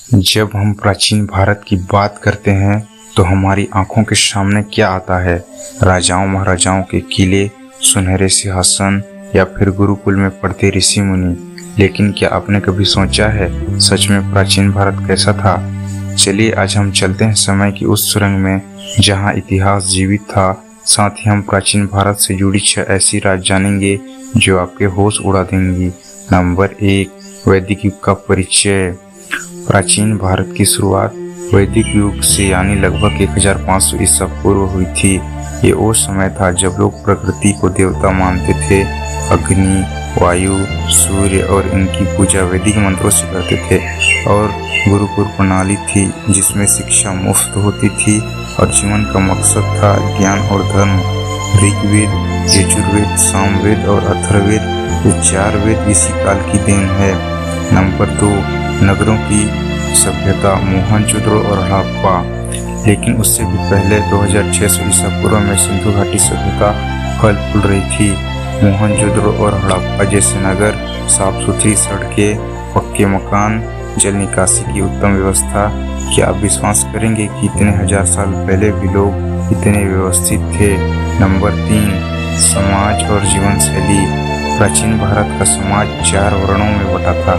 जब हम प्राचीन भारत की बात करते हैं तो हमारी आंखों के सामने क्या आता है? राजाओं महाराजाओं के किले, सुनहरे सिंहासन या फिर गुरुकुल में पढ़ते ऋषि मुनि। लेकिन क्या आपने कभी सोचा है सच में प्राचीन भारत कैसा था? चलिए आज हम चलते हैं समय की उस सुरंग में जहां इतिहास जीवित था। साथ ही हम प्राचीन भारत से जुड़ी 6 ऐसी राज जानेंगे जो आपके होश उड़ा देंगी। नंबर 1, वैदिक युग का परिचय। प्राचीन भारत की शुरुआत वैदिक युग से यानी लगभग 1500 ईसा पूर्व हुई थी। ये वो समय था जब लोग प्रकृति को देवता मानते थे। अग्नि, वायु, सूर्य और इनकी पूजा वैदिक मंत्रों से करते थे और गुरुकुल प्रणाली थी जिसमें शिक्षा मुफ्त होती थी और जीवन का मकसद था ज्ञान और धर्म। ऋग्वेद, यजुर्वेद, सामवेद और अथर्ववेद ये 4 वेद इसी काल की देन है। नंबर 2, नगरों की सभ्यता मोहनजोदड़ो और हड़प्पा। लेकिन उससे भी पहले 2600 ईसा पूर्व में सिंधु घाटी सभ्यता फल फूल रही थी। मोहनजोदड़ो और हड़प्पा जैसे नगर, साफ सुथरी सड़कें, पक्के मकान, जल निकासी की उत्तम व्यवस्था। क्या आप विश्वास करेंगे कि इतने हजार साल पहले भी लोग इतने व्यवस्थित थे? नंबर 3, समाज और जीवन शैली। प्राचीन भारत का समाज 4 वर्णों में बटा था,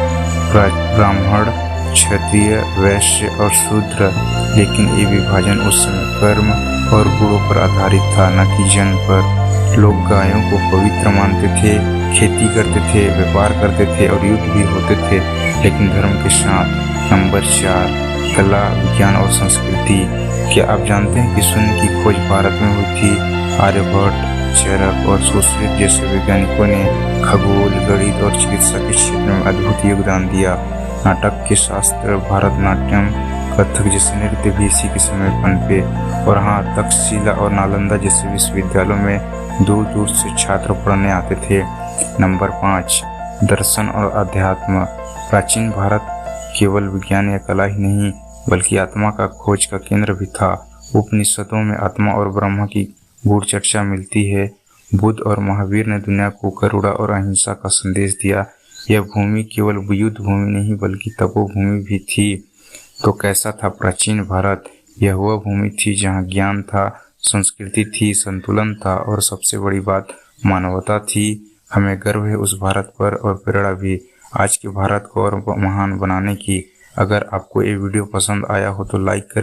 ब्राह्मण, क्षत्रिय, वैश्य और शूद्र। लेकिन ये विभाजन उस समय कर्म और गुणों पर आधारित था, न कि जन्म पर। लोग गायों को पवित्र मानते थे, खेती करते थे, व्यापार करते थे और युद्ध भी होते थे, लेकिन धर्म के साथ। नंबर 4, कला, विज्ञान और संस्कृति। क्या आप जानते हैं कि शून्य की खोज भारत में हुई थी? आर्यभट्ट, चरक और सुश्रुत जैसे वैज्ञानिकों ने खगोल, गणित और चिकित्सा के क्षेत्र में अद्भुत योगदान दिया। नाटक के शास्त्र, भरतनाट्यम, कथक जैसे नृत्य भी इसी के समय पनपे। और हाँ, तक्षशिला और नालंदा जैसे विश्वविद्यालयों में दूर दूर से छात्र पढ़ने आते थे। नंबर 5, दर्शन और अध्यात्म। प्राचीन भारत केवल विज्ञान या कला ही नहीं बल्कि आत्मा का खोज का केंद्र भी था। उपनिषदों में आत्मा और ब्रह्म की गूढ़ चर्चा मिलती है। बुद्ध और महावीर ने दुनिया को करुणा और अहिंसा का संदेश दिया। यह भूमि केवल युद्ध भूमि नहीं बल्कि तपोभूमि भी थी। तो कैसा था प्राचीन भारत? यह वह भूमि थी जहाँ ज्ञान था, संस्कृति थी, संतुलन था और सबसे बड़ी बात मानवता थी। हमें गर्व है उस भारत पर और प्रेरणा भी आज के भारत को और महान बनाने की। अगर आपको ये वीडियो पसंद आया हो तो लाइक करें।